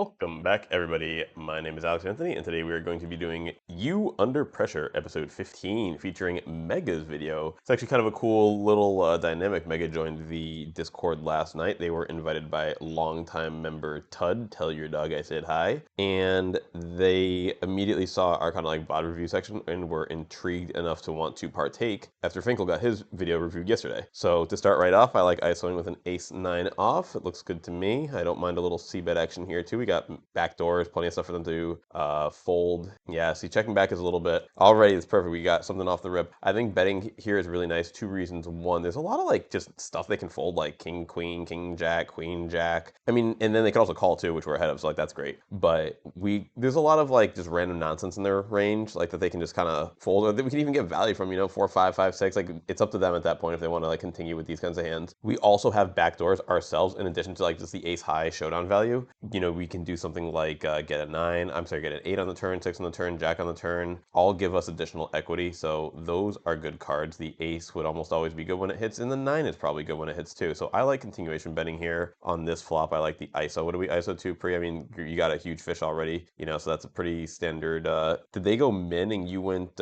Welcome back, everybody. My name is Alex Anthony, and today we are going to be doing You Under Pressure, episode 15, featuring Mega's video. It's actually kind of a cool little dynamic. Mega joined the Discord last night. They were invited by longtime member Tud, Tell Your Dog I Said Hi, and they immediately saw our kind of like bot review section and were intrigued enough to want to partake after Finkel got his video reviewed yesterday. So to start right off, I like ISOing with an ace-9 off. It looks good to me. I don't mind a little c-bet action here too. We got backdoors, plenty of stuff for them to fold. Yeah, see, checking back is a little bit already. It's perfect. We got something off the rip. I think betting here is really nice. Two reasons. One, there's a lot of like just stuff they can fold, like king, queen, king, jack, queen, jack. I mean, and then they can also call too, which we're ahead of. So like that's great. But there's a lot of like just random nonsense in their range, like that they can just kind of fold, or that we can even get value from. 4, 5, 5, 6. Like it's up to them at that point if they want to like continue with these kinds of hands. We also have backdoors ourselves in addition to like just the ace high showdown value. We can do something like get a 9, I'm sorry, get an 8 on the turn, 6 on the turn, jack on the turn, all give us additional equity. So those are good cards. The ace would almost always be good when it hits, and the 9 is probably good when it hits too. So I like continuation betting here on this flop. I like the ISO. What do we ISO to pre? I mean, you got a huge fish already, so that's a pretty standard. Did they go min and you went,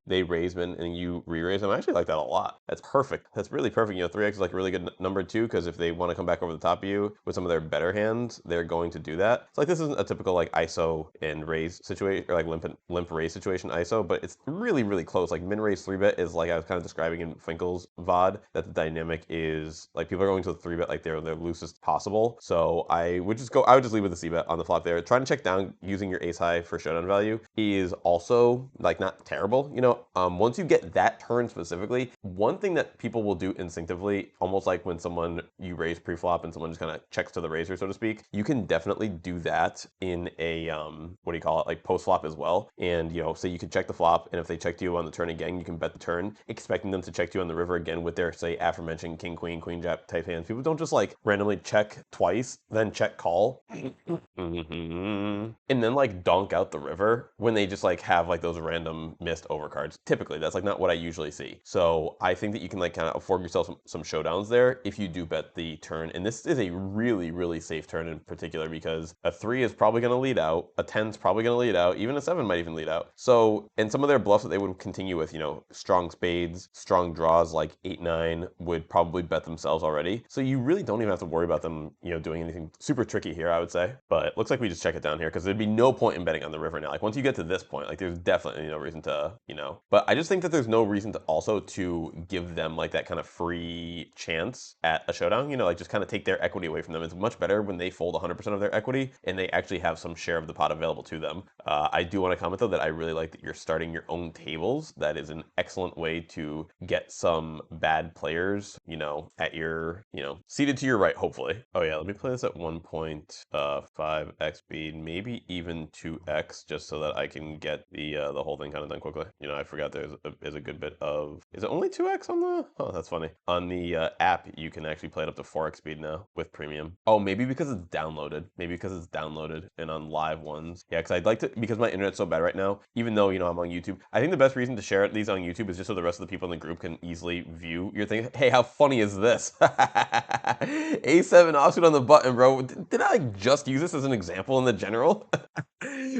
they raised min and you re-raised them? I actually like that a lot. That's perfect. That's really perfect. 3x is like a really good number too, because if they want to come back over the top of you with some of their better hands, they're going to do that. It's like this isn't a typical like ISO and raise situation, or like limp raise situation ISO, but it's really, really close. Like min raise 3-bet is like I was kind of describing in Finkel's VOD, that the dynamic is like people are going to the 3-bet like they're their loosest possible. So I would just leave with the c-bet on the flop there. Trying to check down using your ace high for showdown value is also like not terrible. Once you get that turn specifically, one thing that people will do instinctively, almost like when you raise pre-flop and someone just kind of checks to the raiser, so to speak, you can definitely do that in a like post-flop as well. And say you could check the flop, and if they check to you on the turn again, you can bet the turn, expecting them to check to you on the river again with their, say, aforementioned king, queen, jack type hands. People don't just like randomly check twice, then check call, and then like donk out the river when they just like have like those random missed overcards. Typically, that's like not what I usually see. So I think that you can like kind of afford yourself some showdowns there if you do bet the turn. And this is a really, really safe turn in particular, because a 3 is probably going to lead out, a 10 is probably going to lead out, even a 7 might even lead out. So, and some of their bluffs that they would continue with, strong spades, strong draws like 8, 9 would probably bet themselves already. So you really don't even have to worry about them, doing anything super tricky here, I would say. But it looks like we just check it down here, because there'd be no point in betting on the river now. Like once you get to this point, like there's definitely no reason to, but I just think that there's no reason to also to give them like that kind of free chance at a showdown, like just kind of take their equity away from them. It's much better when they fold 100% of their equity and they actually have some share of the pot available to them. I do want to comment though that I really like that you're starting your own tables. That is an excellent way to get some bad players, at your, seated to your right, hopefully. Oh yeah, let me play this at 1.5x speed, maybe even 2x, just so that I can get the whole thing kind of done quickly. I forgot there's a good bit of, is it only 2x on the, oh, that's funny. On the app, you can actually play it up to 4x speed now with premium. Oh, maybe because it's downloaded. And on live ones. Yeah, because I'd like to, because my internet's so bad right now, even though, I'm on YouTube, I think the best reason to share these on YouTube is just so the rest of the people in the group can easily view your thing. Hey, how funny is this? A7 offsuit on the button, bro. Did I like just use this as an example in the general?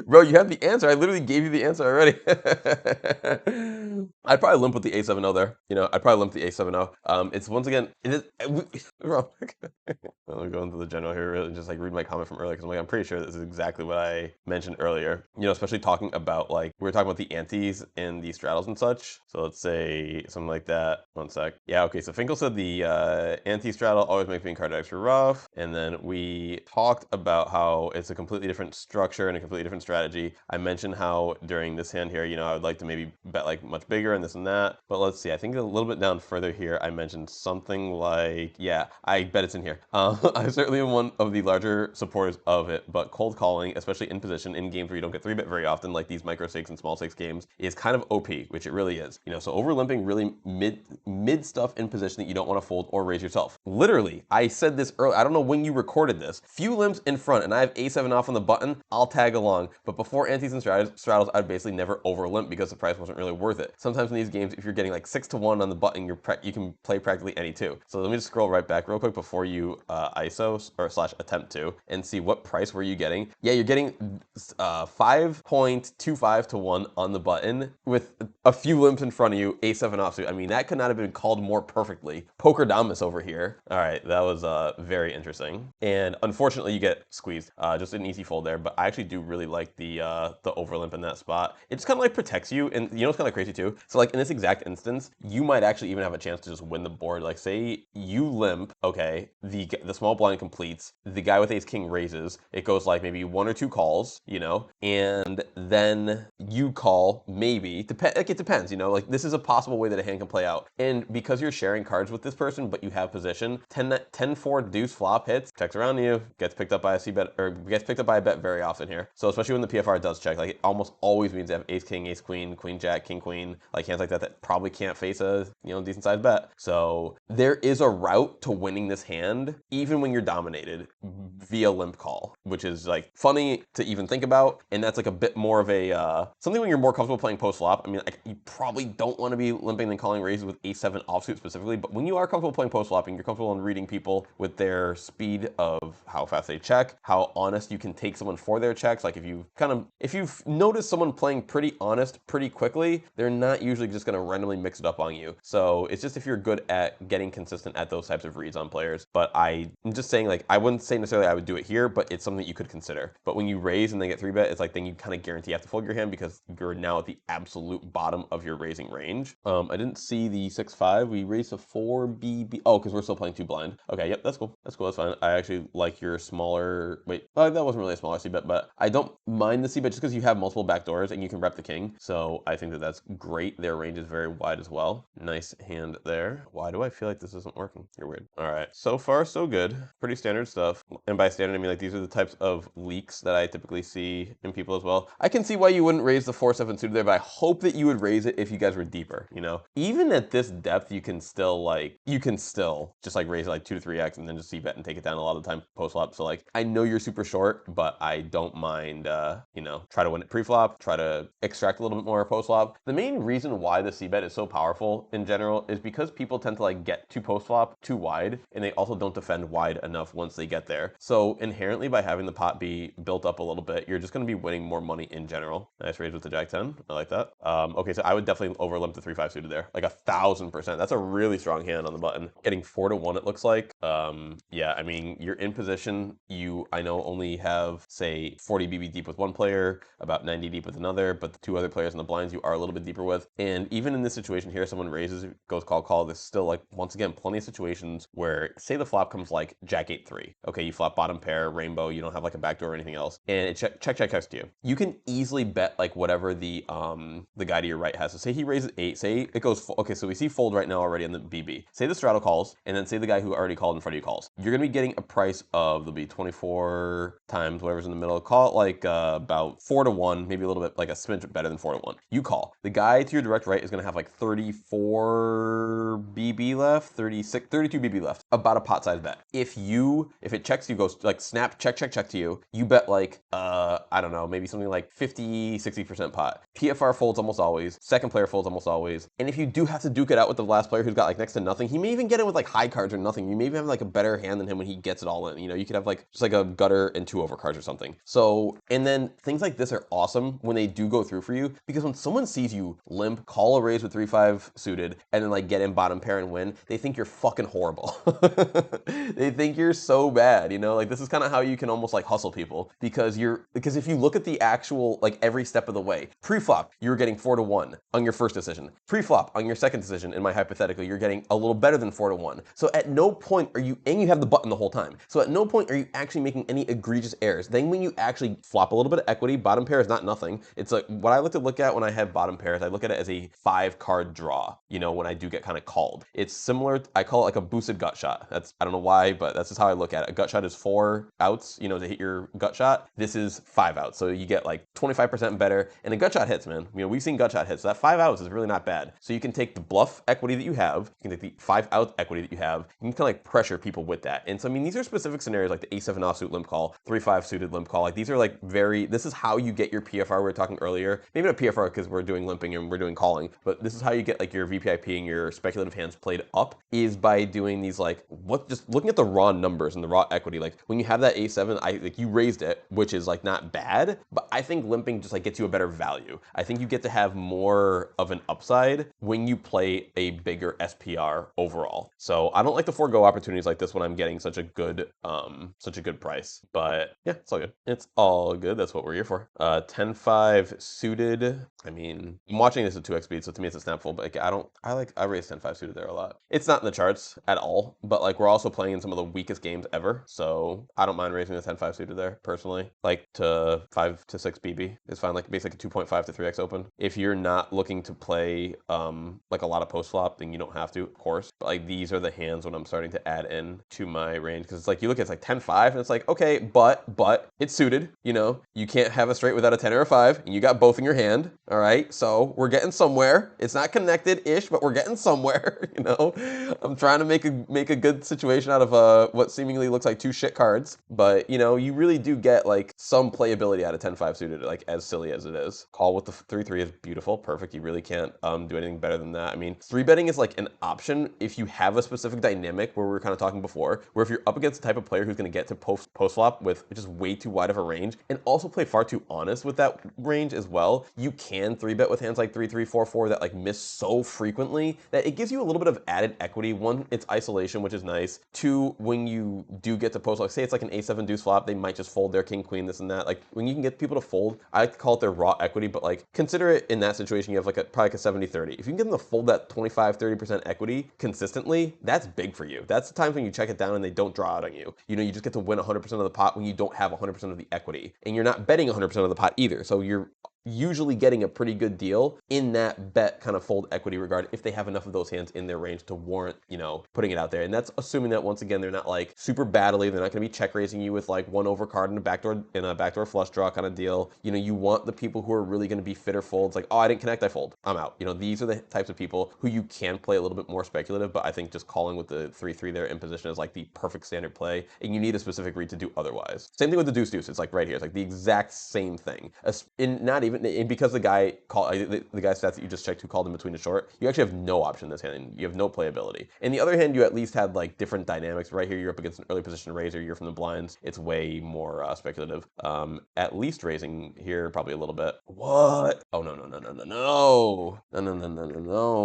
Bro, you have the answer. I literally gave you the answer already. I'd probably limp with the A7O there. I'd probably limp the A7O. It's once again, it is, bro. I'll go into the general here, really just like read my comment from earlier, because I'm pretty sure this is exactly what I mentioned earlier. Especially talking about like, we were talking about the antes and the straddles and such. So let's say something like that. One sec. Yeah, okay, so Finkel said the anti-straddle always makes being card extra rough. And then we talked about how it's a completely different structure and a completely different strategy. I mentioned how during this hand here, I would like to maybe bet like much bigger and this and that. But let's see, I think a little bit down further here, I mentioned something like, yeah, I bet it's in here. I certainly am one of the larger supporters of it, but cold calling, especially in position in games where you don't get 3-bet very often, like these micro stakes and small stakes games, is kind of OP, which it really is. So over limping really mid stuff in position that you don't want to fold or raise yourself. Literally, I said this earlier. I don't know when you recorded this. Few limps in front, and I have A7 off on the button. I'll tag along. But before antes and straddles, I'd basically never over limp because the price wasn't really worth it. Sometimes in these games, if you're getting like 6-1 on the button, you can play practically any two. So let me just scroll right back real quick before you ISO or / attempt to, and see what price were you getting? Yeah, you're getting 5.25 to 1 on the button with a few limps in front of you, a7 offsuit. I mean, that could not have been called more perfectly. Pokerdamus over here. All right, that was very interesting. And unfortunately, you get squeezed. Just an easy fold there, but I actually do really like the overlimp in that spot. It just kind of like protects you, and you know it's kind of crazy too? So like in this exact instance, you might actually even have a chance to just win the board. Like say you limp, okay, the small blind completes, the guy with ace king raises, it goes like maybe 1 or 2 calls, you know, and then you call maybe, like it depends, you know, like this is a possible way that a hand can play out. And because you're sharing cards with this person, but you have position, 10-4 deuce flop hits, checks around you, gets picked up by a c-bet, or gets picked up by a bet very often here. So especially when the PFR does check, like it almost always means they have ace king, ace queen, queen jack, king queen, like hands like that probably can't face a, you know, decent sized bet. So there is a route to winning this hand, even when you're dominated via limp call, which is like funny to even think about. And that's like a bit more of a, something when you're more comfortable playing post flop. I mean, like, you probably don't want to be limping and calling raises with a7 offsuit specifically, but when you are comfortable playing post flopping, you're comfortable in reading people with their speed of how fast they check, how honest you can take someone for their checks. Like if you've noticed someone playing pretty honest pretty quickly, they're not usually just going to randomly mix it up on you. So it's just if you're good at getting consistent at those types of reads on players. But I'm just saying, like, I wouldn't say necessarily I would do it here, but it's something that you could consider. But when you raise and they get 3-bet, it's like then you kind of guarantee you have to fold your hand because you're now at the absolute bottom of your raising range. I didn't see the 6-5. We raised a 4BB. Oh, because we're still playing 2 blind. Okay, yep, that's cool. That's cool. That's fine. I actually like your smaller. Wait, that wasn't really a smaller c-bet, but I don't mind the c-bet just because you have multiple backdoors and you can rep the king. So I think that that's great. Their range is very wide as well. Nice hand there. Why do I feel like this isn't working? You're weird. All right. So far, so good. Pretty standard stuff. And by standard, I mean like these are the types of leaks that I typically see in people as well. I can see why you wouldn't raise the 4-7 suited there, but I hope that you would raise it if you guys were deeper, you know? Even at this depth, you can still just like raise it like 2 to 3x and then just c-bet and take it down a lot of the time post-flop. So like, I know you're super short, but I don't mind, you know, try to win it pre-flop, try to extract a little bit more post-flop. The main reason why the c-bet is so powerful in general is because people tend to like get to post-flop too wide, and they also don't defend wide enough once they get there. So inherently by having the pot be built up a little bit, you're just going to be winning more money in general. Nice raise with the jack 10. I like that. Okay, so I would definitely overlimp the 3-5 suited there, like 1,000%. That's a really strong hand on the button. Getting 4 to 1, it looks like. Yeah, I mean, you're in position. I know only have, say, 40 BB deep with one player, about 90 deep with another, but the 2 other players in the blinds you are a little bit deeper with. And even in this situation here, someone raises, goes call. There's still, like, once again, plenty of situations where, say the flop comes like jack 8-3. Okay, you flop bottom pair, rainbow, you don't have like a backdoor or anything else, and it checks to you. You can easily bet like whatever the guy to your right has. So say he raises 8, say it goes, okay, so we see fold right now already on the BB. Say the straddle calls, and then say the guy who already called in front of you calls. You're gonna be getting a price of, there'll be 24 times whatever's in the middle. Call it like about 4 to 1, maybe a little bit, like a smidge better than 4 to 1. You call. The guy to your direct right is gonna have like 34 BB left, 32 BB left, about a pot size bet. If it checks, you goes like snap, check to you, you bet like, I don't know, maybe something like 50-60% pot. PFR folds almost always, second player folds almost always. And if you do have to duke it out with the last player who's got like next to nothing, he may even get it with like high cards or nothing. You may even have like a better hand than him when he gets it all in. You know, you could have like just like a gutter and 2 overcards or something. So, and then things like this are awesome when they do go through for you, because when someone sees you limp, call a raise with 3-5 suited, and then like get in bottom pair and win, they think you're fucking horrible. They think you're so bad, you know? Like, this is kind of how you can almost like hustle people, because if you look at the actual, like every step of the way, pre-flop, you're getting 4 to 1 on your first decision. Pre-flop, on your second decision, in my hypothetical, you're getting a little better than 4 to 1. So at no point are you, and you have the button the whole time. So at no point are you actually making any egregious errors. Then when you actually flop a little bit of equity, bottom pair is not nothing. It's like, what I like to look at when I have bottom pairs, I look at it as a 5-card draw, you know, when I do get kind of called. It's similar, I call it like a boosted gut shot. I don't know why, but that's just how I look at it. A gut shot is 4 outs, you know, to hit your gut shot. This is 5 outs. So you get like 25% better, and a gut shot hits, man. You know, we've seen gut shot hits. So that 5 outs is really not bad. So you can take the bluff equity that you have, you can take the 5 out equity that you have, you can kind of like pressure people with that. And so, I mean, these are specific scenarios like the a7 offsuit limp call, 3-5 suited limp call. Like, these are like this is how you get your PFR we were talking earlier. Maybe not PFR because we're doing limping and we're doing calling, but this is how you get like your VPIP and your speculative hands played up, is by doing these like, just looking at the raw numbers and the raw equity. Like when you have that A7, like you raised it, which is like not bad, but I think limping just like gets you a better value. I think you get to have more of an upside when you play a bigger SPR overall. So I don't like to forego opportunities like this when I'm getting such a good price. But yeah, it's all good. It's all good. That's what we're here for. 10-5 suited. I mean, I'm watching this at 2x speed, so to me it's a snapful, but like, I raise 10-5 suited there a lot. It's not in the charts at all, but like we're also playing in some of the weakest games ever, so I don't mind raising the 10-5 suited there personally. Like to 5 to 6 BB is fine, like basically 2.5 to 3x open. If you're not looking to play like a lot of post flop, then you don't have to, of course. But like these are the hands when I'm starting to add in to my range, because it's like you look at it's like 10-5 and it's like, okay, but it's suited, you know, you can't have a straight without a 10 or a 5, and you got both in your hand. All right, so we're getting somewhere. It's not connected-ish, but we're getting somewhere, you know? I'm trying to make a good situation out of what seemingly looks like 2 shit cards, but, you know, you really do get, like, some playability out of 10-5 suited, like, as silly as it is. Call with the 3-3 is beautiful, perfect. You really can't do anything better than that. I mean, 3-betting is, like, an option if you have a specific dynamic where we were kind of talking before, where if you're up against the type of player who's going to get to post-flop with just way too wide of a range, and also play far too honest with that range as well, you can 3-bet with hands like 3-3, 4-4 that like miss so frequently that it gives you a little bit of added equity. One, it's isolation, which is nice. Two, when you do get to post, like say it's like an A7 deuce flop, they might just fold their king queen, this and that. Like when you can get people to fold, I like to call it their raw equity, but like consider it in that situation, you have like probably like a 70-30. If you can get them to fold that 25-30% equity consistently, that's big for you. That's the times when you check it down and they don't draw out on you. You know, you just get to win 100% of the pot when you don't have 100% of the equity. And you're not betting 100% of the pot either. So you're usually getting a pretty good deal in that bet kind of fold equity regard if they have enough of those hands in their range to warrant, you know, putting it out there. And that's assuming that once again, they're not like super badly, they're not going to be check raising you with like one overcard and a backdoor flush draw kind of deal. You know, you want the people who are really going to be fitter folds, like, oh, I didn't connect, I fold, I'm out. You know, these are the types of people who you can play a little bit more speculative, but I think just calling with the 3-3 there in position is like the perfect standard play, and you need a specific read to do otherwise. Same thing with the deuce-deuce. It's like right here. It's like the exact same thing. Because the guy stats that you just checked who called in between the short, you actually have no option in this hand. You have no playability. In the other hand, you at least had like different dynamics. Right here, you're up against an early position raiser. You're from the blinds. It's way more speculative. At least raising here probably a little bit. What? Oh no.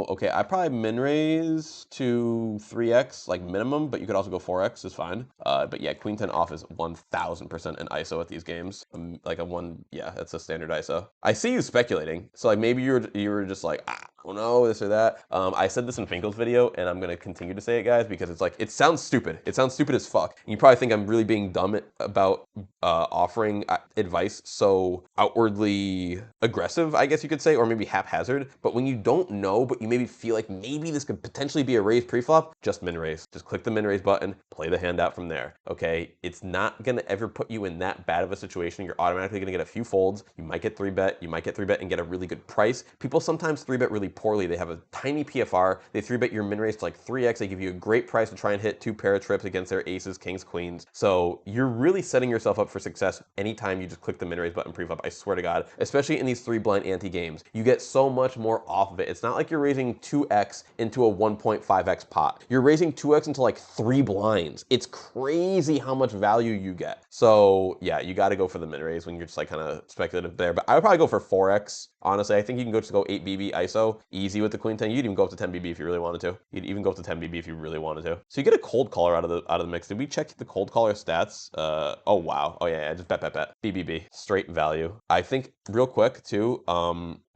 Okay, I probably min raise to 3x like minimum, but you could also go 4x is fine. But yeah, queen 10 off is 1000% an ISO at these games. Like a one, yeah, that's a standard ISO. I see you speculating. So like maybe you were just like, oh no, this or that. I said this in Finkel's video, and I'm gonna continue to say it, guys, because it's like, it sounds stupid. It sounds stupid as fuck. And you probably think I'm really being dumb about offering advice so outwardly aggressive, I guess you could say, or maybe haphazard. But when you don't know, but you maybe feel like maybe this could potentially be a raise pre-flop, just min raise. Just click the min raise button, play the hand out from there. Okay, it's not gonna ever put you in that bad of a situation. You're automatically gonna get a few folds. You might get 3-bet. You might get 3-bet and get a really good price. People sometimes 3-bet really poorly. They have a tiny PFR. They 3-bet your min raise to like 3x. They give you a great price to try and hit 2 para trips against their aces, kings, queens. So you're really setting yourself up for success anytime you just click the min raise button pre-flop. I swear to God, especially in these 3 blind ante games, you get so much more off of it. It's not like you're raising 2x into a 1.5x pot. You're raising 2x into like 3 blinds. It's crazy how much value you get. So yeah, you got to go for the min raise when you're just like kind of speculative there. But I would probably go for 4x. Honestly, I think you can go 8 BB ISO easy with the queen 10. You'd even go up to 10 BB if you really wanted to. You'd even go up to 10 BB if you really wanted to. So you get a cold caller out of the mix. Did we check the cold caller stats? Oh wow. Oh yeah, just bet. BBB. Straight value. I think real quick too,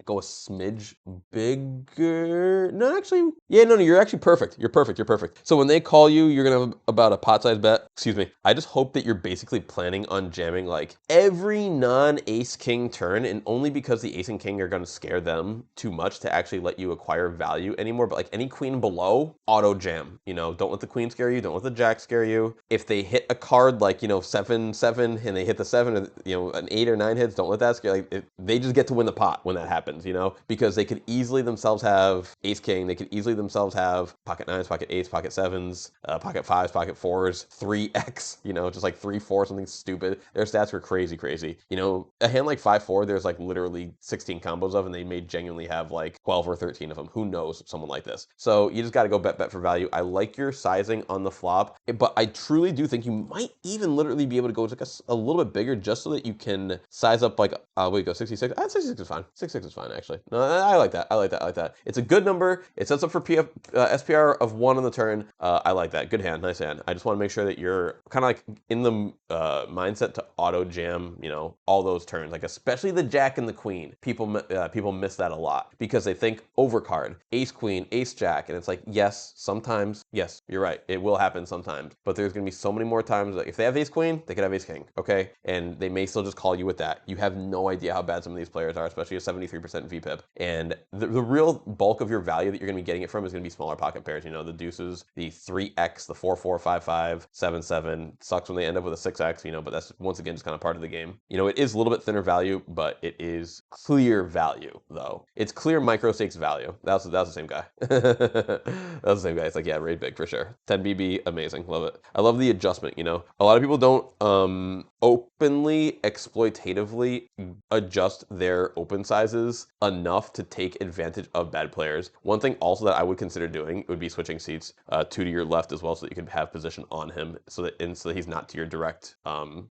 go a smidge bigger. No, actually, yeah, no, you're actually perfect. You're perfect. So when they call you, you're gonna have about a pot size bet. Excuse me. I just hope that you're basically planning on jamming like every non-ace king turn, and only because the ace and king are gonna scare them too much to actually let you acquire value anymore. But like any queen below, auto jam. You know, don't let the queen scare you. Don't let the jack scare you. If they hit a card like, you know, 7-7 and they hit the 7, or, you know, an 8 or 9 hits, don't let that scare. Like they just get to win the pot when that happens. You know, because they could easily themselves have ace king, they could easily themselves have pocket 9s, pocket 8s, pocket 7s, pocket 5s, pocket 4s, 3x, you know, just like 3-4, something stupid. Their stats were crazy. You know, a hand like 5-4, there's like literally 16 combos of, and they may genuinely have like 12 or 13 of them. Who knows someone like this? So you just got to go bet for value. I like your sizing on the flop, but I truly do think you might even literally be able to go like a little bit bigger just so that you can size up like, wait, go 66. 66 is fine. 66 is fine, actually. No, I like that. I like that. I like that. It's a good number. It sets up for SPR of 1 on the turn. I like that. Good hand. Nice hand. I just want to make sure that you're kind of like in the mindset to auto jam, you know, all those turns, like especially the jack and the queen. People miss that a lot because they think overcard, ace queen, ace jack, and it's like, yes, sometimes, yes, you're right, it will happen sometimes, but there's gonna be so many more times that if they have ace queen, they could have ace king, okay, and they may still just call you with that. You have no idea how bad some of these players are, especially a 73% VPIP, and the real bulk of your value that you're gonna be getting it from is gonna be smaller pocket pairs. You know, the deuces, the 3x, the 4-4, 5-5, 7-7. Sucks when they end up with a 6x, you know, but that's once again just kind of part of the game. You know, it is a little bit thinner value, but it is clear value, though. It's clear micro stakes value. That was the same guy. That was the same guy. It's like, yeah, raid big for sure. 10 BB, amazing. Love it. I love the adjustment, you know. A lot of people don't openly, exploitatively adjust their open sizes enough to take advantage of bad players. One thing also that I would consider doing would be switching seats 2 to your left as well, so that you can have position on him, so that he's not to your direct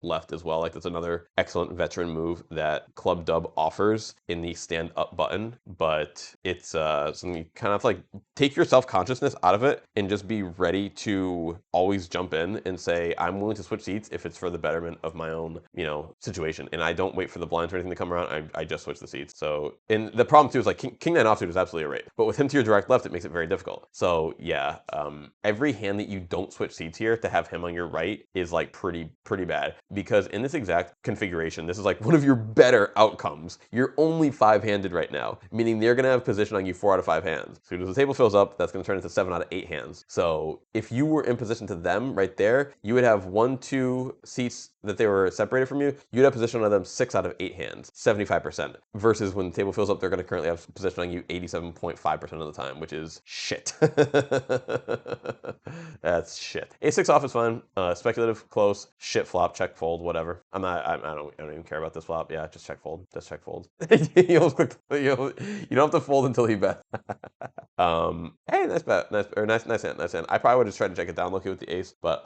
left as well. Like, that's another excellent veteran move that Club Dub offers in the stand up button, but it's something you kind of like take your self-consciousness out of it and just be ready to always jump in and say, I'm willing to switch seats if it's for the betterment of my own, you know, situation. And I don't wait for the blinds or anything to come around. I just switch the seats. So, and the problem too is like King 9 offsuit is absolutely a rate, but with him to your direct left, it makes it very difficult. So yeah, every hand that you don't switch seats here to have him on your right is like pretty bad, because in this exact configuration, this is like one of your better outcomes. You're only 5-handed right now, meaning they're gonna have position on you 4 out of 5 hands. As soon as the table fills up, that's gonna turn into 7 out of 8 hands. So if you were in position to them right there, you would have 1-2 seats that they were separated from you. You'd have position on them 6 out of 8 hands, 75%. Versus when the table fills up, they're gonna currently have position on you 87.5% of the time, which is shit. That's shit. A6 off is fine. Speculative, close, shit flop, check fold, whatever. I don't even care about this flop. Yeah, just check fold. Just check fold. you don't have to fold until he bets. Hey, nice bet. Nice hand. I probably would have tried to check it down low-key with the ace, but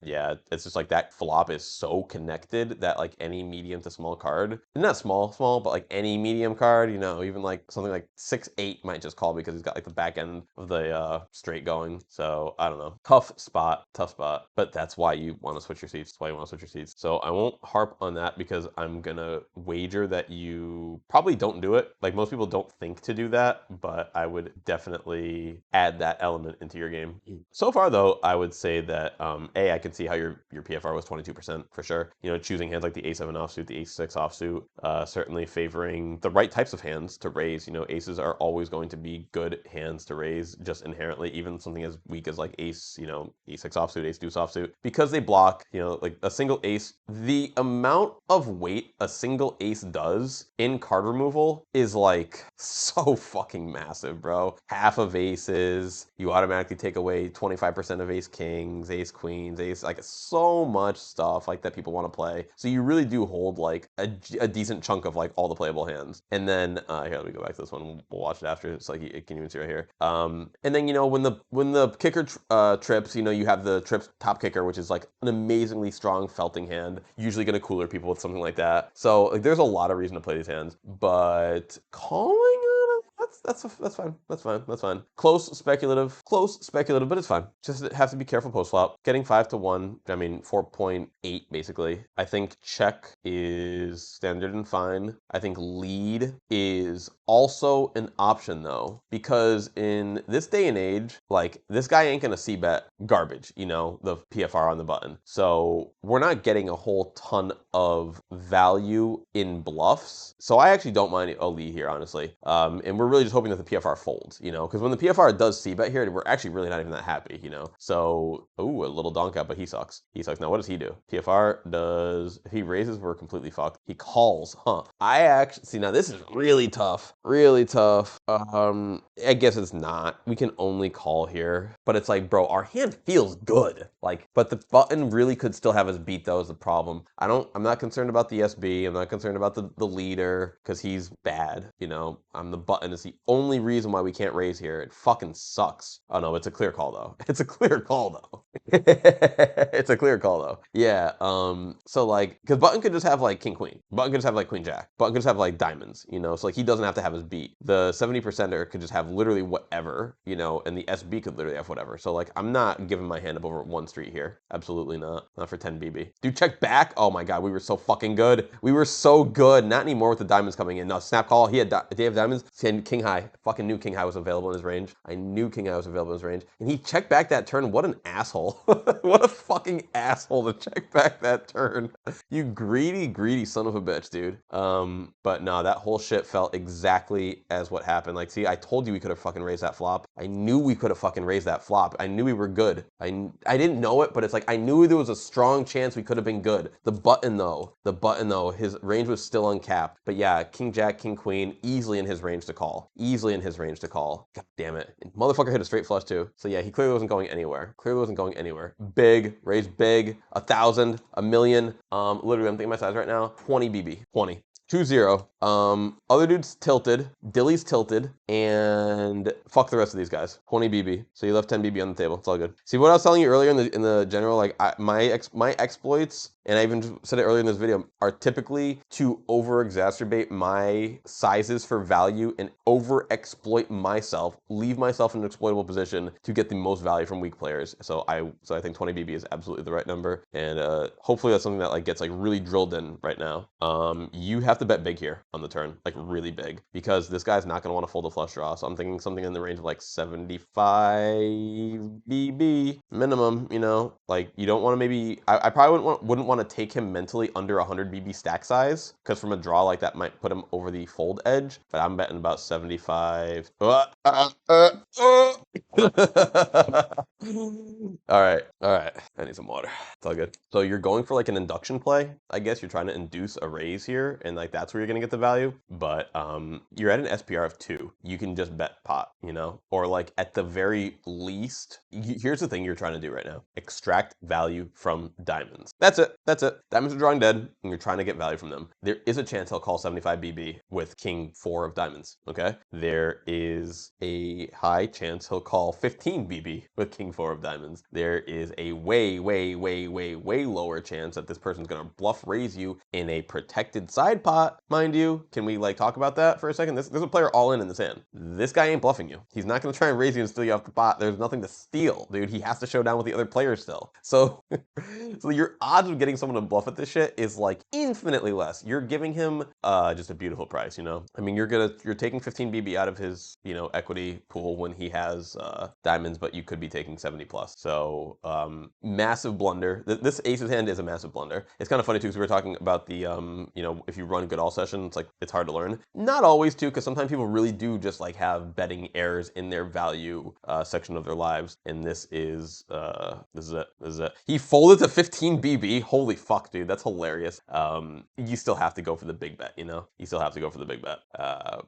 yeah, it's just like that flop is so connected that like any medium to small card, not small, but like any medium card, you know, even like something like 6-8 might just call because he's got like the back end of the straight going. So I don't know. Tough spot. But that's why you want to switch your seats. So I won't harp on that because I'm gonna wager that you probably don't do it. Like most people don't think to do that, but I would definitely add that element into your game. So far though, I would say that I can see how your PFR was 22% for sure. You know, choosing hands like the A7 offsuit, the A6 offsuit, certainly favoring the right types of hands to raise. You know, aces are always going to be good hands to raise just inherently, even something as weak as like ace, you know, A6 offsuit, ace deuce offsuit, because they block, you know, like a single ace. The amount of weight a single ace does in card removal is like so fucking massive, bro. Half of aces, you automatically take away 25% of ace kings, ace queens, ace, like so much stuff like that people want to play. So you really do hold like a decent chunk of like all the playable hands. And then here, let me go back to this one. We'll watch it after. It's like you can even see right here. And then, you know, when the kicker trips, you know, you have the trips top kicker, which is like an amazingly strong felting hand, usually going to cooler people with something like that. So like there's a lot of reason to play these hands, but calling on that's fine. Close speculative, but it's fine. Just have to be careful post flop. Getting 5 to 1, I mean 4.8 basically. I think check is standard and fine. I think lead is also an option though, because in this day and age, like this guy ain't gonna see bet garbage, you know, the PFR on the button. So we're not getting a whole ton of value in bluffs. So I actually don't mind a lead here, honestly. And we're really just hoping that the PFR folds, you know, because when the PFR does c-bet here, we're actually really not even that happy, you know. So, ooh, a little donk out, but he sucks. He sucks. Now, what does he do? PFR does, if he raises, we're completely fucked. He calls, huh? I actually, see, now this is really tough. Really tough. I guess it's not. We can only call here, but it's like, bro, our hand feels good. Like, but the button really could still have us beat, though, is the problem. I'm not concerned about the SB. I'm not concerned about the leader because he's bad, you know. The button is the only reason why we can't raise here. It fucking sucks. Oh no, it's a clear call though. It's a clear call though. It's a clear call though. Yeah. So like, because button could just have like king queen. Button could just have like queen jack. Button could just have like diamonds. You know, so like he doesn't have to have his beat. The 70%er could just have literally whatever. You know, and the SB could literally have whatever. So like, I'm not giving my hand up over one street here. Absolutely not. Not for 10 BB. Dude, check back. Oh my god, we were so fucking good. We were so good. Not anymore with the diamonds coming in. No, snap call. Did he have diamonds? King high. Fucking knew king high was available in his range. I knew king high was available in his range. And he checked back that turn. What an asshole. What a fucking asshole to check back that turn. You greedy, greedy son of a bitch, dude. But no, that whole shit felt exactly as what happened. Like, see, I told you we could have fucking raised that flop. I knew we could have fucking raised that flop. I knew we were good. I didn't know it, but it's like, I knew there was a strong chance we could have been good. The button though, his range was still uncapped. But yeah, king jack, king queen, easily in his range to call. Easily in his range to call. God damn it. And motherfucker hit a straight flush too. So yeah, he clearly wasn't going anywhere. Clearly wasn't going anywhere. Big, raised big, 1,000, a million. Literally, I'm thinking my size right now, 20 BB, 20. 2-0. Other dude's tilted, Dilly's tilted, and fuck the rest of these guys. 20 BB. So you left 10 BB on the table. It's all good. See what I was telling you earlier in the general, like my exploits, and I even said it earlier in this video, are typically to over exacerbate my sizes for value and over exploit myself, leave myself in an exploitable position to get the most value from weak players. So I think 20 BB is absolutely the right number, and hopefully that's something that like gets like really drilled in right now. You have to bet big here on the turn, like really big, because this guy's not going to want to fold a flush draw. So I'm thinking something in the range of like 75 BB minimum, you know, like you don't want to maybe, I probably wouldn't want to take him mentally under 100 BB stack size, because from a draw like that might put him over the fold edge, but I'm betting about 75. All right. I need some water. It's all good. So you're going for like an induction play. I guess you're trying to induce a raise here, and like that's where you're gonna get the value. But you're at an SPR of 2. You can just bet pot, you know, or like at the very least, here's the thing you're trying to do right now: extract value from diamonds. That's it. Diamonds are drawing dead, and you're trying to get value from them. There is a chance he'll call 75 BB with king 4 of diamonds. Okay, there is a high chance he'll call 15 BB with king 4 of diamonds. There is a way lower chance that this person's gonna bluff raise you in a protected side pot, mind you. Can we like talk about that for a second? There's a player all in this hand. This guy ain't bluffing you. He's not gonna try and raise you and steal you off the pot. There's nothing to steal, dude. He has to show down with the other players still. So, so your odds of getting someone to bluff at this shit is like infinitely less. You're giving him just a beautiful price, you know. I mean, you're taking 15 BB out of his, you know, equity pool when he has diamonds, but you could be taking 70 plus. So massive blunder. This aces hand is a massive blunder. It's kind of funny too, because we were talking about the you know, if you run good all session, it's like it's hard to learn. Not always too, because sometimes people really do just like have betting errors in their value section of their lives, and this is it. He folded to 15 BB. Holy fuck, dude, that's hilarious. You still have to go for the big bet, you know. You still have to go for the big bet.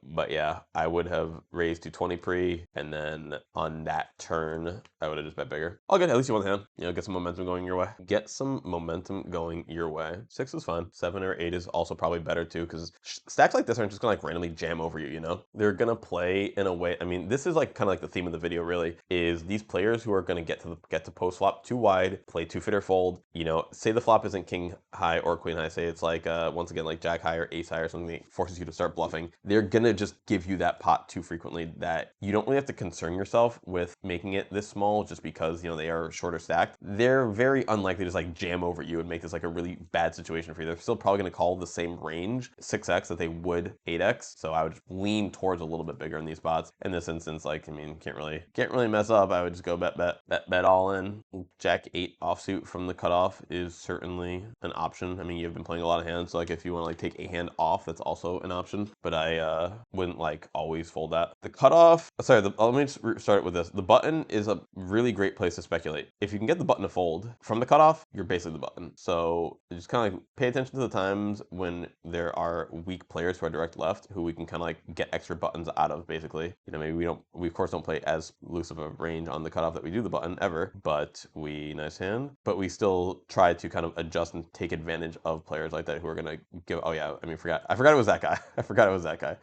But yeah, I would have raised to 20 pre, and then on that turn, I would have just bet bigger. All good. At least you won the hand. You know, get some momentum going your way. Get some momentum going your way. 6 is fun. 7 or 8 is also probably better too, because stacks like this aren't just gonna like randomly jam over you, you know? They're gonna play in a way, I mean, this is like kind of like the theme of the video really, is these players who are gonna get to post flop too wide, play two fit or fold, you know, say the flop isn't king high or queen high, say it's like, once again, like jack high or ace high or something that forces you to start bluffing. They're gonna just give you that pot too frequently that you don't really have to concern yourself with making it this small just because, you know, they are shorter stacked, they're very unlikely to just like jam over you and make this like a really bad situation for you. They're still probably going to call the same range 6x that they would 8x. So I would lean towards a little bit bigger in these spots. In this instance, like, I mean, can't really mess up. I would just go bet all in. Jack 8 offsuit from the cutoff is certainly an option. I mean, you've been playing a lot of hands, so like if you want to like take a hand off, that's also an option. But I wouldn't like always fold that. The cutoff, sorry, let me just start with this. The button is a really great place to speculate. If you can get the button to fold from the cutoff, you're basically the button. So just kind of like pay attention to the times when there are weak players who are direct left, who we can kind of like get extra buttons out of, basically. You know, maybe we of course don't play as loose of a range on the cutoff that we do the button ever, but nice hand. But we still try to kind of adjust and take advantage of players like that who are gonna give, oh yeah, I mean, I forgot it was that guy. I forgot it was that guy.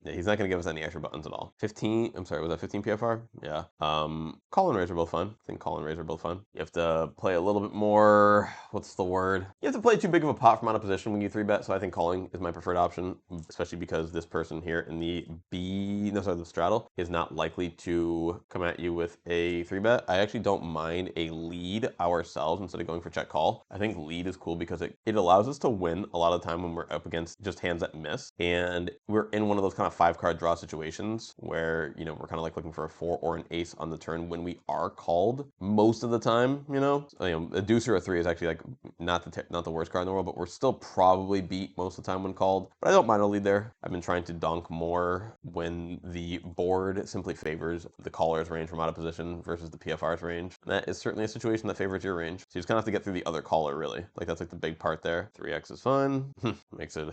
Yeah, he's not gonna give us any extra buttons at all. 15, I'm sorry, was that 15 PFR? Yeah. Call and raise are both fun. I think call and raise are both fun. You have to play a little bit more, what's the word? You have to play too big of a pot from out of position when you 3-bet, so I think calling is my preferred option, especially because this person here in the the straddle is not likely to come at you with a 3-bet. I actually don't mind a lead ourselves instead of going for check call. I think lead is cool because it allows us to win a lot of the time when we're up against just hands that miss, and we're in one of those kind of 5-card draw situations where, you know, we're kind of like looking for a 4 or an ace on the turn when we are called most of the time, you know. A deuce or a 3 is actually like not the worst card in the world, but we're still probably beat most of the time when called. But I don't mind a lead there. I've been trying to donk more when the board simply favors the caller's range from out of position versus the PFR's range. And that is certainly a situation that favors your range. So you just kind of have to get through the other caller, really. Like, that's like the big part there. 3x is fun. Makes it,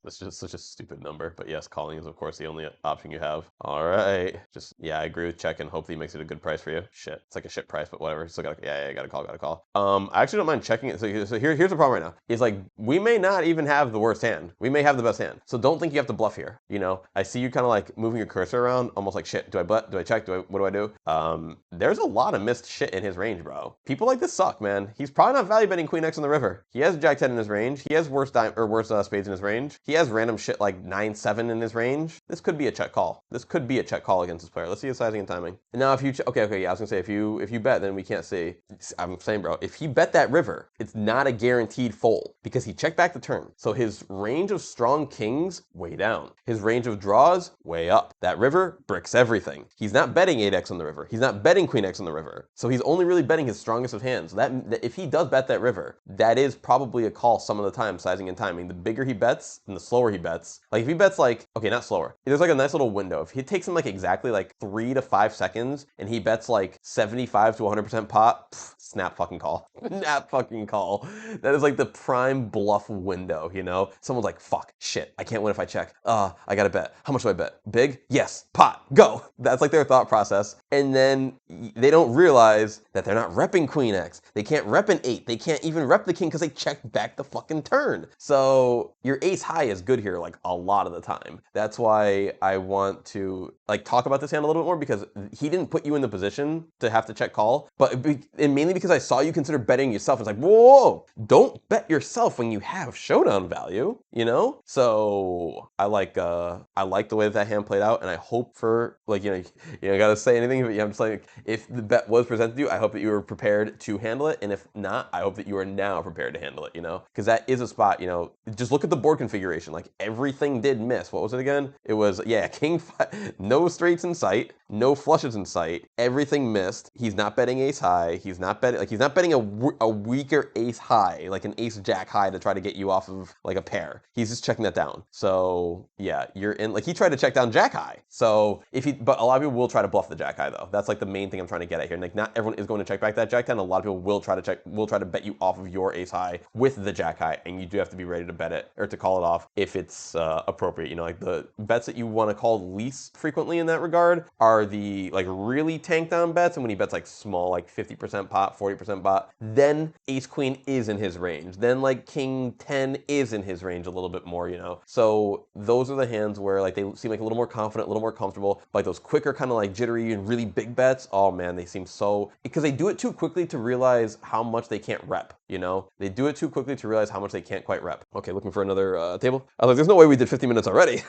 that's just such a stupid number. But yes, calling is of course the only option you have. All right. Just, yeah, I agree with check and hopefully he makes it a good price for you. Shit. It's like a shit price, but whatever. Still gotta, yeah, gotta call. I actually don't mind checking it. So here's the problem right now. Is like, we may not even have the worst hand. We may have the best hand. So don't think you have to bluff here. You know, I see you kind of like moving your cursor around, almost like, shit, do I bet? Do I check? What do I do? There's a lot of missed shit in his range, bro. People like this suck, man. He's probably not value betting Queen X on the river. He has Jack 10 in his range. He has worse spades in his range. He has random shit like 9-7 in his range. This could be a check call. This could be a check call against this player. Let's see his sizing and timing. And now if you, okay, yeah, I was gonna say, if you bet, then we can't see. I'm saying, bro, if he bet that river, it's not a guaranteed fold because he checked back the turn. So his range of strong kings, way down. His range of draws, way up. That river bricks everything. He's not betting 8x on the river. He's not betting Queen X on the river. So he's only really betting his strongest of hands. That if he does bet that river, that is probably a call some of the time, sizing and timing. The bigger he bets and the slower he bets. Like if he bets like, okay, not slower. There's like a nice little window. If it takes him like exactly like 3 to 5 seconds and he bets like 75 to 100% pot, snap fucking call. Snap fucking call. That is like the prime bluff window, you know? Someone's like, fuck, shit, I can't win if I check. I gotta bet. How much do I bet? Big? Yes. Pot. Go. That's like their thought process. And then they don't realize that they're not repping Queen X. They can't rep an 8. They can't even rep the king because they checked back the fucking turn. So your ace high is good here like a lot of the time. That's why I want to like talk about this hand a little bit more, because he didn't put you in the position to have to check call, and mainly because I saw you consider betting yourself. It's like, whoa, don't bet yourself when you have showdown value, you know? So I like the way that hand played out, and I hope for, like, you know, gotta say anything, but I'm just like, if the bet was presented to you, I hope that you were prepared to handle it, and if not, I hope that you are now prepared to handle it, you know? Because that is a spot, you know, just look at the board configuration, like everything did miss. What was it again? It was, yeah, king 5, no straights in sight, no flushes in sight, everything missed. He's not betting ace high. He's not betting a weaker ace high, like an ace jack high to try to get you off of like a pair. He's just checking that down. So yeah, you're in, like, he tried to check down jack high. So but a lot of people will try to bluff the jack high though. That's like the main thing I'm trying to get at here. And like, not everyone is going to check back that jack 10. A lot of people will try to bet you off of your ace high with the jack high, and you do have to be ready to bet it or to call it off if it's appropriate. You know, like the bets that you want to call least frequently in that regard are the like really tank down bets, and when he bets like small, like 50% pot, 40% pot, then ace queen is in his range. Then like king 10 is in his range a little bit more, you know? So those are the hands where like they seem like a little more confident, a little more comfortable. Like those quicker kind of like jittery and really big bets, oh man, they seem so, because they do it too quickly to realize how much they can't rep, you know? They do it too quickly to realize how much they can't quite rep. Okay, looking for another table. I was like, there's no way we did 15 50 minutes already.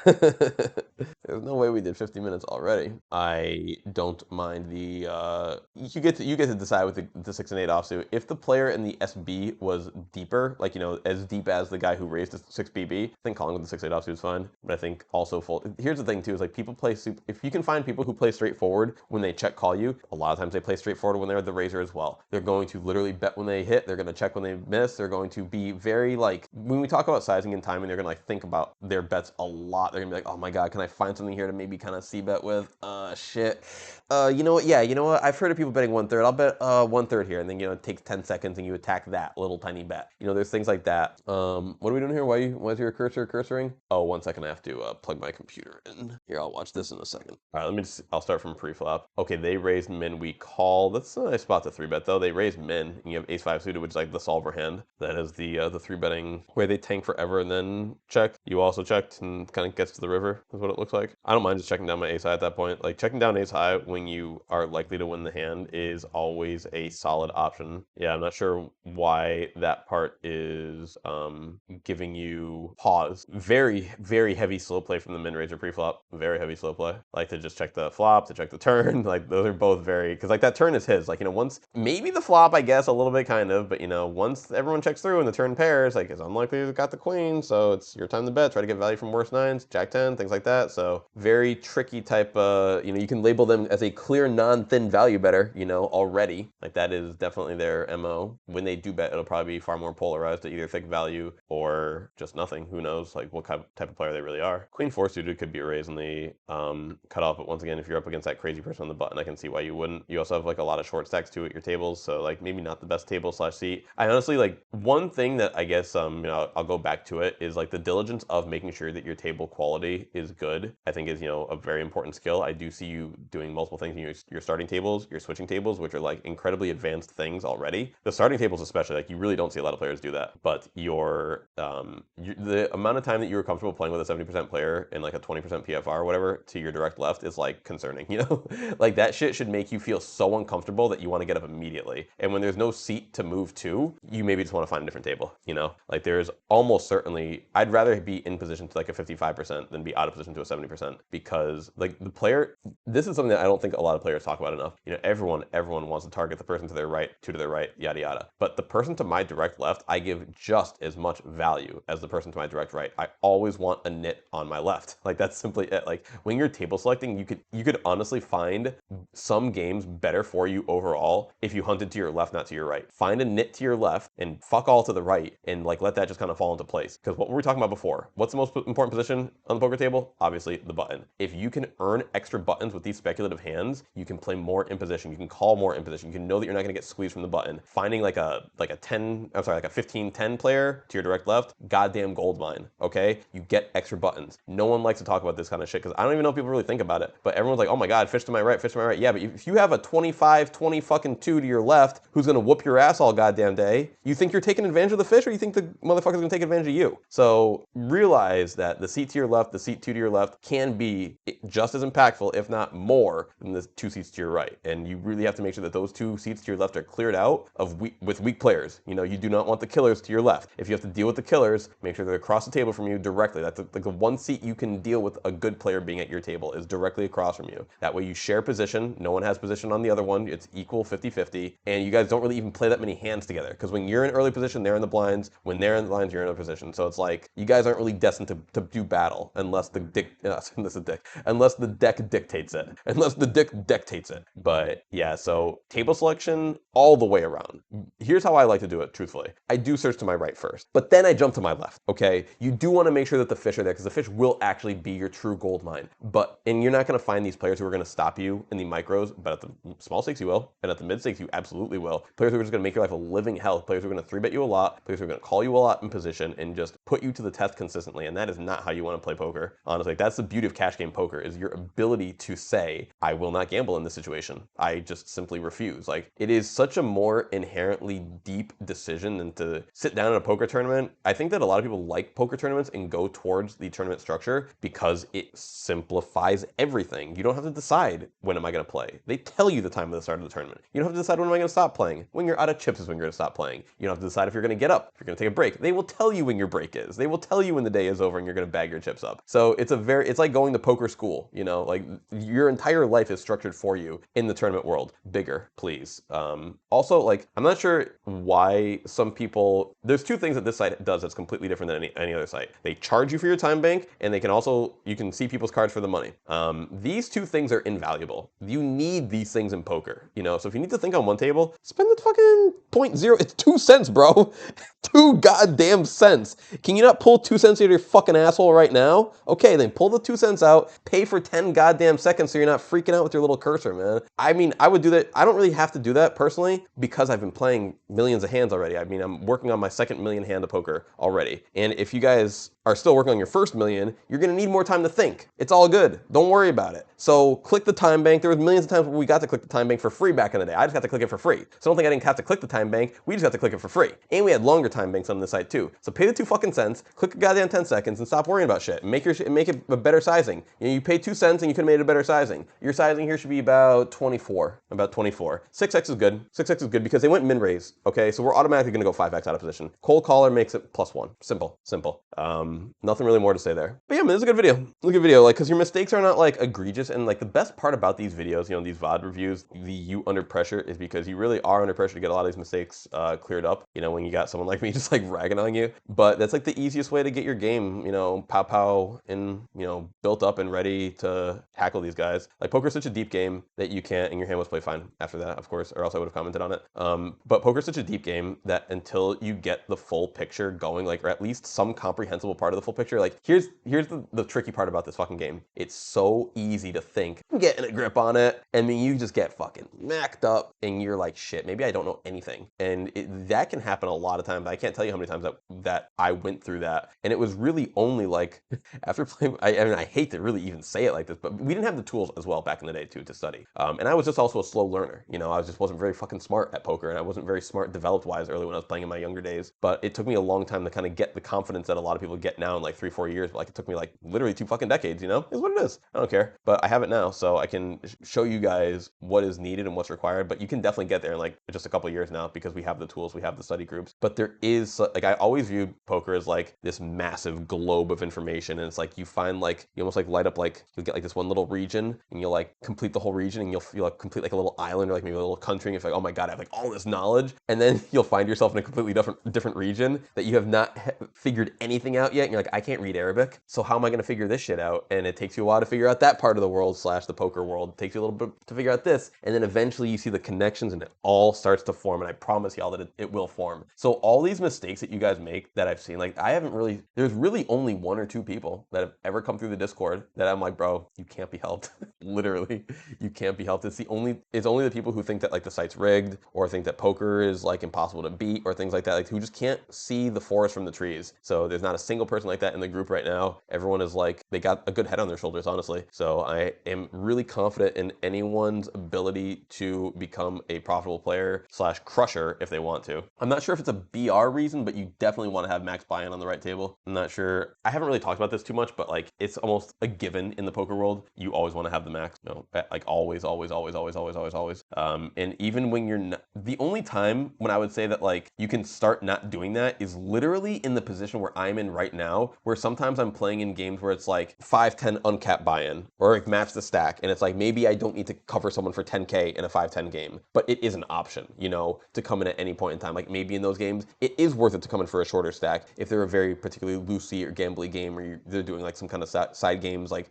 There's no way we did 50 minutes already. I don't mind the, you get to decide with the 6 and 8 offsuit. If the player in the SB was deeper, like, you know, as deep as the guy who raised the 6BB, I think calling with the 6 8 offsuit is fine. But I think also here's the thing too, is like people play if you can find people who play straightforward when they check call you, a lot of times they play straightforward when they're the raiser as well. They're going to literally bet when they hit, they're going to check when they miss, they're going to be very like, when we talk about sizing and timing, they're going to like think about their bets a lot. They're going to be like, oh my God, can I find something here to maybe kind of c-bet with? Shit. You know what? Yeah, you know what? I've heard of people betting 1/3. I'll bet 1/3 here, and then, you know, it takes 10 seconds and you attack that little tiny bet. You know, there's things like that. What are we doing here? Why is your cursor cursoring? Oh, 1 second. I have to plug my computer in. Here, I'll watch this in a second. All right, I'll start from pre-flop. Okay, they raised min. We call. That's a nice spot to 3-bet though. They raised min, and you have ace-5 suited, which is like the solver hand. That is the 3-betting where they tank forever and then check. You also checked and kind of gets to the river is what it looks like. I don't mind just checking down my ace high at that point. Like checking down ace high when you are likely to win the hand is always a solid option. Yeah, I'm not sure why that part is giving you pause. Very, very heavy slow play from the min raiser pre-flop. Very heavy slow play. Like to just check the flop, to check the turn. Like those are both very, because like that turn is his. Like, you know, once, maybe the flop, I guess, a little bit kind of, but you know, once everyone checks through and the turn pairs, like it's unlikely to got the queen, so it's your time to bet. Try to get value from worse nines, jack 10, things like that. So very tricky type, you know, you can label them as a clear non-thin value better, you know, already. Like that is definitely their MO. When they do bet, it'll probably be far more polarized to either thick value or just nothing. Who knows, like what type of player they really are. Queen 4 suited could be a raise in the cutoff, but once again, if you're up against that crazy person on the button, I can see why you wouldn't. You also have like a lot of short stacks too at your tables, so like maybe not the best table / seat. I honestly, like, one thing that I guess you know, I'll go back to it, is like the diligence of making sure that your table quality is good. I think is, you know, a very important skill. I do see you doing multiple things in your starting tables, your switching tables, which are like incredibly advanced things already. The starting tables especially, like you really don't see a lot of players do that. But the amount of time that you were comfortable playing with a 70% player in like a 20% PFR or whatever to your direct left is like concerning, you know? Like that shit should make you feel so uncomfortable that you want to get up immediately. And when there's no seat to move to, you maybe just want to find a different table, you know? Like there's almost certainly, I'd rather be in position to like a 55% than be out of position to a 70%, because like the player, this is something that I don't think a lot of players talk about enough. You know, everyone wants to target the person to their right, two to their right, yada yada. But the person to my direct left, I give just as much value as the person to my direct right. I always want a nit on my left. Like that's simply it. Like when you're table selecting, you could honestly find some games better for you overall if you hunted to your left, not to your right. Find a nit to your left and fuck all to the right, and like let that just kind of fall into place. Because what were we talking about before? What's the most important position on the poker table? Obviously the button. If you can earn extra buttons with these speculative hands, you can play more in position. You can call more in position. You can know that you're not going to get squeezed from the button. Finding like a 15-10 player to your direct left, goddamn gold mine. Okay, you get extra buttons. No one likes to talk about this kind of shit because I don't even know if people really think about it. But everyone's like, oh my god, fish to my right, fish to my right. Yeah, but if you have a 25-20 fucking 2 to your left who's gonna whoop your ass all goddamn day, you think you're taking advantage of the fish, or you think the motherfucker's gonna take advantage of you? So realize that the seat to your left, the seat 2 to your left can be just as impactful, if not more, than the 2 seats to your right. And you really have to make sure that those 2 seats to your left are cleared out with weak players. You know, you do not want the killers to your left. If you have to deal with the killers, make sure they're across the table from you directly. That's like the one seat you can deal with a good player being at your table is directly across from you. That way you share position. No one has position on the other one. It's equal 50-50. And you guys don't really even play that many hands together. Because when you're in early position, they're in the blinds. When they're in the blinds, you're in a position. So it's like you guys aren't really destined to do battle unless the deck dictates it. Unless the deck dictates it. But yeah, so table selection all the way around. Here's how I like to do it, truthfully. I do search to my right first, but then I jump to my left, okay? You do want to make sure that the fish are there, because the fish will actually be your true gold mine. And you're not going to find these players who are going to stop you in the micros, but at the small stakes you will, and at the mid stakes you absolutely will. Players who are just going to make your life a living hell, players who are going to 3-bet you a lot, players who are going to call you a lot in position and just put you to the test consistently, and that is not how you want to play poker. Honestly, that's the beauty of cash game poker, is your ability to say, I will not gamble in this situation. I just simply refuse. Like, it is such a more inherently deep decision than to sit down in a poker tournament. I think that a lot of people like poker tournaments and go towards the tournament structure because it simplifies everything. You don't have to decide when am I going to play. They tell you the time of the start of the tournament. You don't have to decide when am I going to stop playing. When you're out of chips is when you're going to stop playing. You don't have to decide if you're going to get up, if you're going to take a break. They will tell you when your break is. They will tell you when the day is over and you're going to bag your chips up. So it's like going to poker school, you know, like your entire life is structured for you in the tournament world. Bigger, please. Also, like, I'm not sure why some people, there's two things that this site does that's completely different than any other site. They charge you for your time bank, and they can also, you can see people's cards for the money. These two things are invaluable. You need these things in poker, you know, so if you need to think on one table, spend the fucking 0.0, it's 2 cents, bro. 2 goddamn cents. Can you not pull 2 cents out of your fucking asshole right now? Okay, then pull the 2 cents out, pay for 10 goddamn seconds so you're not freaking out with your little cursor, man. I mean, I would do that. I don't really have to do that personally because I've been playing millions of hands already. I mean, I'm working on my second million hand of poker already. And if you guys are still working on your first million, you're gonna need more time to think. It's all good. Don't worry about it. So click the time bank. There was millions of times where we got to click the time bank for free back in the day. I just got to click it for free. So don't think I didn't have to click the time bank. We just got to click it for free. And we had longer time banks on the site too. So pay the 2 fucking cents, click a goddamn 10 seconds, and stop worrying about shit. Make it a better sizing. You know, you pay 2 cents and you could have made it a better sizing. Your sizing here should be about 24. About 24. 6x is good. 6x is good because they went min raise. Okay, so we're automatically gonna go 5x out of position. Cold caller makes it +1. Simple. Nothing really more to say there. But yeah, man, this is a good video. It's a good video, like, because your mistakes are not like egregious, and like the best part about these videos, you know, these VOD reviews, the you under pressure, is because you really are under pressure to get a lot of these mistakes cleared up. You know, when you got someone like me just like ragging on you, but that's like the easiest way to get your game, you know, pow and, you know, built up and ready to tackle these guys. Like, poker's such a deep game that you can't, and your hand was played fine after that, of course, or else I would have commented on it. But poker's such a deep game that until you get the full picture going, like, or at least some comprehensible part of the full picture, like, here's the tricky part about this fucking game. It's so easy to think, I'm getting a grip on it, and then you just get fucking macked up, and you're like, shit, maybe I don't know anything. And that can happen a lot of times. I can't tell you how many times that I went through that. And it was really only like, after playing, I mean, I hate to really even say it like this, but we didn't have the tools as well back in the day too to study. And I was just also a slow learner. You know, I just wasn't very fucking smart at poker, and I wasn't very smart developed-wise early when I was playing in my younger days. But it took me a long time to kind of get the confidence that a lot of people get now in like 3-4 years. But like, it took me like literally 2 fucking decades, you know? It's what it is. I don't care. But I have it now, so I can show you guys what is needed and what's required. But you can definitely get there in like just a couple of years now because we have the tools, we have the study groups. But there is, like, I always viewed poker as like this massive globe of information, and it's like you find, like, you almost like light up, like, you'll get like this one little region, and you'll like complete the whole region, and you'll like complete like a little island or like maybe a little country, and you're like, oh my god, I have like all this knowledge. And then you'll find yourself in a completely different region that you have not figured anything out yet, and you're like, I can't read Arabic, so how am I going to figure this shit out? And it takes you a while to figure out that part of the world / the poker world. It takes you a little bit to figure out this, and then eventually you see the connections, and it all starts to form, and I promise y'all that it will form. So all these mistakes that you guys make that I've seen, like, there's really only 1 or 2 people that have ever come through the Discord that I'm like, bro, you can't be helped. Literally, you can't be helped. It's only the people who think that like the site's rigged, or think that poker is like impossible to beat, or things like that, like, who just can't see the forest from the trees. So there's not a single person like that in the group right now. Everyone is like, they got a good head on their shoulders, honestly. So I am really confident in anyone's ability to become a profitable player / crusher if they want to. I'm not sure if it's a BR reason, but you definitely want to have max buy-in on the right table. I'm not sure. I haven't really talked about this too much, but like, it's almost a given in the poker world. You always want to have the max, you know, like always. And even when you're not, the only time when I would say that like you can start not doing that is literally in the position where I'm in right now, where sometimes I'm playing in games where it's like 5-10 uncapped buy-in, or like match the stack, and it's like maybe I don't need to cover someone for 10K in a 5-10 game, but it is an option, you know, to come in at any point in time. Like, maybe in those games it is worth it to come in for a shorter stack if they're a very particularly loosey or gambly game, or they're doing like some kind of side games, like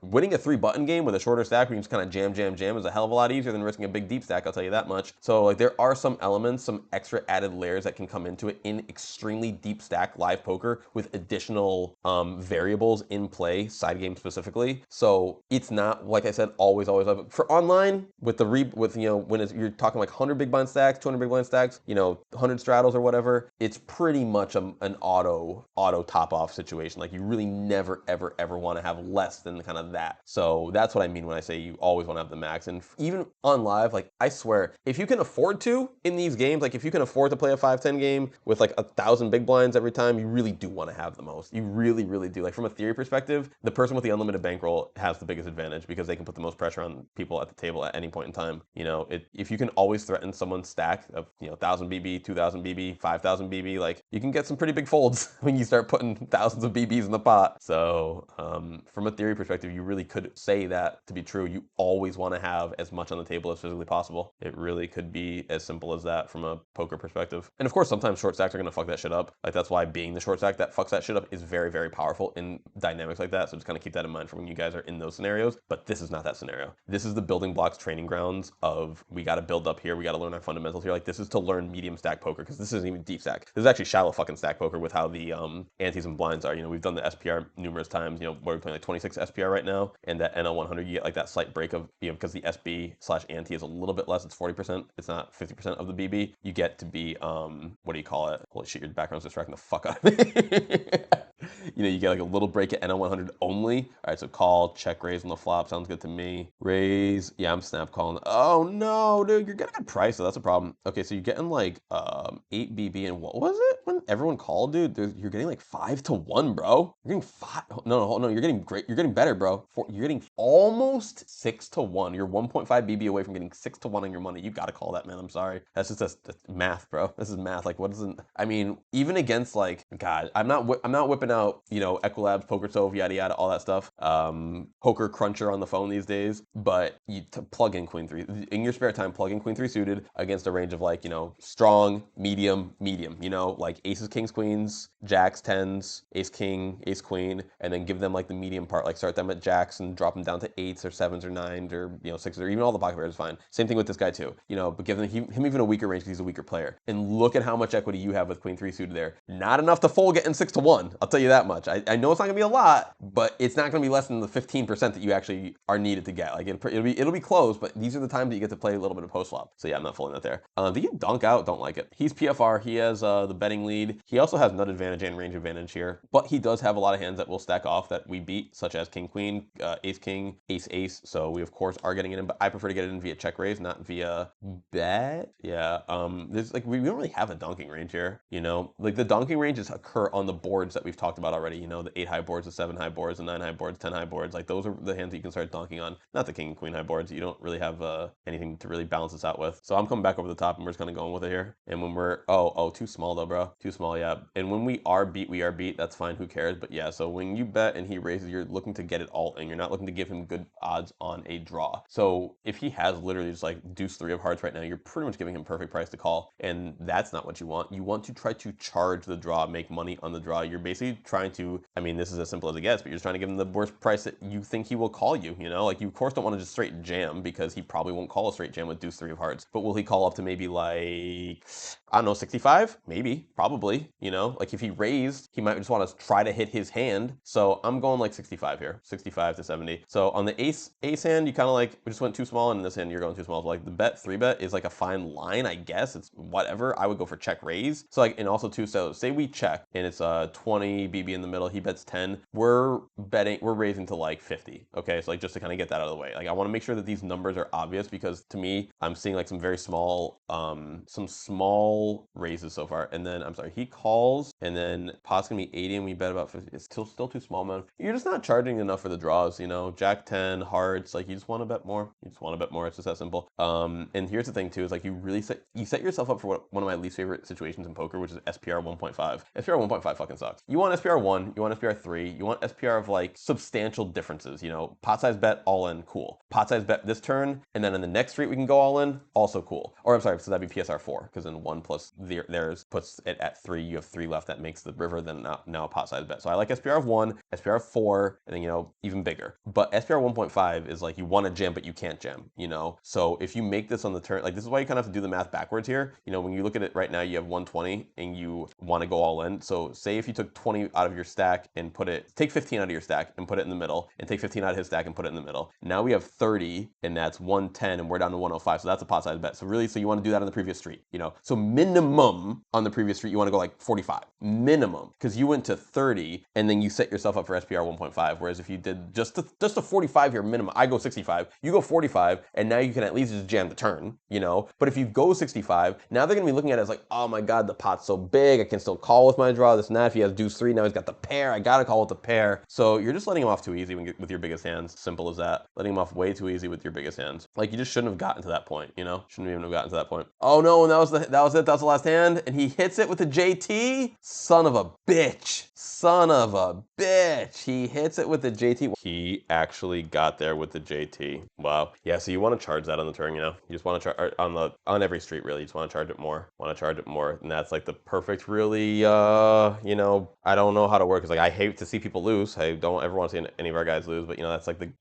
winning a 3-button game with a shorter stack where you just kind of jam is a hell of a lot easier than risking a big deep stack, I'll tell you that much. So like, there are some elements, some extra added layers that can come into it in extremely deep stack live poker with additional variables in play, side game specifically. So it's not, like I said, always for online with you know, when you're talking like 100 big blind stacks, 200 big blind stacks, you know, 100 straddles or whatever, it's pretty much an auto top off situation. Like, you really never ever want to have less than kind of that. So that's what I mean when I say you always want to have the max. And even on live, like, I swear, if you can afford to in these games, like if you can afford to play a 5-10 game with like 1,000 big blinds every time, you really do want to have the most. You really do. Like, from a theory perspective, the person with the unlimited bankroll has the biggest advantage because they can put the most pressure on people at the table at any point in time. You know, if you can always threaten someone's stack of, you know, 1,000 BB, 2,000 BB, 5,000 BB, like, you can get some pretty big folds when you start putting and thousands of BBs in the pot. So from a theory perspective, you really could say that to be true. You always want to have as much on the table as physically possible. It really could be as simple as that from a poker perspective. And of course, sometimes short stacks are going to fuck that shit up. Like that's why being the short stack that fucks that shit up is very, very powerful in dynamics like that. So just kind of keep that in mind for when you guys are in those scenarios. But this is not that scenario. This is the building blocks training grounds of we got to build up here. We got to learn our fundamentals here. Like this is to learn medium stack poker because this isn't even deep stack. This is actually shallow fucking stack poker with how the antes and blinds are. You know, we've done the SPR numerous times. You know, we're playing like 26 SPR right now, and that NL 100 you get like that slight break of, you know, because the SB/ante is a little bit less. It's 40%. It's not 50% of the BB. You get to be what do you call it? Holy shit, your background's distracting the fuck out of me. You know, you get like a little break at NL 100 only. All right, so call, check, raise on the flop. Sounds good to me. Raise. Yeah, I'm snap calling. Oh no, dude, you're getting a price, so that's a problem. Okay, so you're getting like 8 BB and what was it when everyone called, dude? You're getting like 5 to 1, bro. You're getting 5. No, you're getting great. You're getting better, bro. You're getting almost 6 to 1. You're 1.5 BB away from getting 6 to 1 on your money. You gotta call that, man. I'm sorry. That's just that's math, bro. This is math. Like, what isn't? I mean, even against like, God, I'm not whipping out, you know, Equilabs, Poker Stove, yada yada, all that stuff. Poker Cruncher on the phone these days, but you plug in Queen 3 in your spare time. Plug in Queen 3 suited against a range of like, you know, strong, medium. You know, like aces, kings, queens, jacks, tens, ace, king, ace, queen, and then give them like the medium part. Like start them at jacks and drop them down to 8s or 7s or 9s or, you know, 6s or even all the pocket pairs is fine. Same thing with this guy too. You know, but give him even a weaker range because he's a weaker player. And look at how much equity you have with Queen 3 suited there. Not enough to fold getting 6 to 1. I'll tell you that much. I know it's not gonna be a lot, but it's not gonna be less than the 15% that you actually are needed to get. Like it'll be close, but these are the times that you get to play a little bit of post flop. So yeah, I'm not folding that there. Do you dunk out? Don't like it. He's PFR. He has the betting lead. He also has nut advantage and range advantage here, but he does have a lot of hands that will stack off that we beat, such as king queen, ace king, ace ace. So we of course are getting it in, but I prefer to get it in via check raise, not via bet. Yeah. There's like we don't really have a donking range here. You know, like the donking ranges occur on the boards that we've talked about already. You know, the 8 high boards, the 7 high boards, the 9 high boards, 10 high boards. Like those are the hands that you can start donking on. Not the king and queen high boards. You don't really have anything to really balance this out with. So I'm coming back over the top and we're just kind of going with it here. And when we're too small though, bro. Too small, yeah. And when we are beat, we are beat. That's fine. Who cares? But yeah. So when you bet and he raises, you're looking to get it all in. You're not looking to give him good odds on a draw. So if he has literally just like deuce 3 of hearts right now, you're pretty much giving him perfect price to call. And that's not what you want. You want to try to charge the draw, make money on the draw. You're basically trying to, I mean, this is as simple as it gets, but you're just trying to give him the worst price that you think he will call you, you know? Like you of course don't want to just straight jam because he probably won't call a straight jam with deuce 3 of hearts. But will he call up to maybe like, I don't know, 65? Maybe, probably, you know? Like if he raised, he might just want to try to hit his hand. So I'm going like 65 here, 65 to 70. So on the ace hand, you kind of like, we just went too small, and in this hand, you're going too small. So like the bet, 3-bet is like a fine line, I guess. It's whatever. I would go for check raise. So like, and also too, so say we check and it's 20 BB in the middle, he bets 10. We're raising to like 50. Okay, so like just to kind of get that out of the way. Like I want to make sure that these numbers are obvious because to me, I'm seeing like some very small, some small raises so far. And then, I'm sorry, he calls and then pot's gonna be 80 and we bet about 50. It's still too small, man. You're just not charging enough for the draws, you know? Jack 10, hearts, like you just want to bet more. You just want to bet more. It's just that simple. And here's the thing too, is like you set yourself up for one of my least favorite situations in poker, which is SPR 1.5. SPR 1.5 fucking sucks. You want SPR 1, you want SPR 3, you want SPR of like substantial differences, you know? Pot size bet, all in, cool. Pot size bet this turn, and then in the next street we can go all in, also cool. Or I'm sorry, so that'd be PSR 4, because then 1 plus theirs puts it at 3. You have 3 left, that makes the river then now a pot size bet. So I like SPR of 1, SPR of 4, and then, you know, even bigger. But SPR 1.5 is like you want to jam, but you can't jam, you know? So if you make this on the turn, like this is why you kind of have to do the math backwards here. You know, when you look at it right now, you have 120 and you want to go all in. So say if you took 20 out of your stack and take 15 out of your stack and put it in the middle, and take 15 out of his stack and put it in the middle. Now we have 30, and that's 110, and we're down to 105. So that's a pot size bet. So really, so you want to do that on the previous street, you know? So minimum on the previous street, you want to go like 45, minimum, because you went to 30, and then you set yourself up for SPR 1.5. Whereas if you did just a 45 here minimum, I go 65, you go 45, and now you can at least just jam the turn, you know? But if you go 65, now they're gonna be looking at it as like, oh my God, the pot's so big, I can still call with my draw, this and that. If he has deuce 3, now he's got the pair. I gotta call it the pair. So you're just letting him off too easy with your biggest hands. Simple as that. Letting him off way too easy with your biggest hands. Like, you just shouldn't have gotten to that point, you know? Shouldn't even have gotten to that point. Oh no, and that was it. That was the last hand, and he hits it with the JT. Son of a bitch. Son of a bitch. He hits it with the JT. He actually got there with the JT. Wow. Yeah, so you want to charge that on the turn, you know? You just want to charge on every street, really. You just want to charge it more. And that's like the perfect, really, you know, I don't know how to work. It's like, I hate to see people lose. I don't ever want to see any of our guys lose, but you know,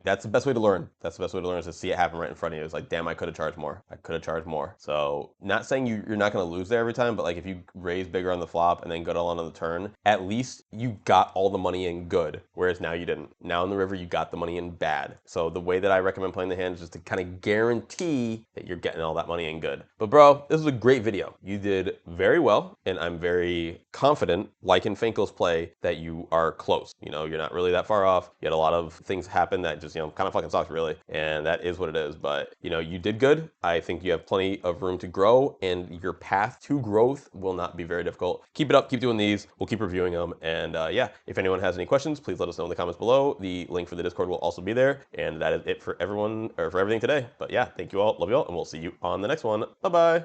that's the best way to learn. That's the best way to learn, is to see it happen right in front of you. It's like, damn, I could have charged more. So not saying you're not going to lose there every time, but like, if you raise bigger on the flop and then go on the turn, at least you got all the money in good, whereas now you didn't. Now in the river, you got the money in bad. So the way that I recommend playing the hand is just to kind of guarantee that you're getting all that money in good. But bro, this was a great video. You did very well, and I'm very confident, like in Finkel's play, that you are close. You know, you're not really that far off. You had a lot of things happen that just, you know, kind of fucking sucks, really, and that is what it is. But you know, you did good. I think you have plenty of room to grow, and your path to growth will not be very difficult. Keep it up. Keep doing these. We'll keep reviewing them. And yeah, if anyone has any questions, please let us know in the comments below. The link for the Discord will also be there. And that is it for everyone, or for everything today. But yeah, thank you all. Love you all. And we'll see you on the next one. Bye-bye.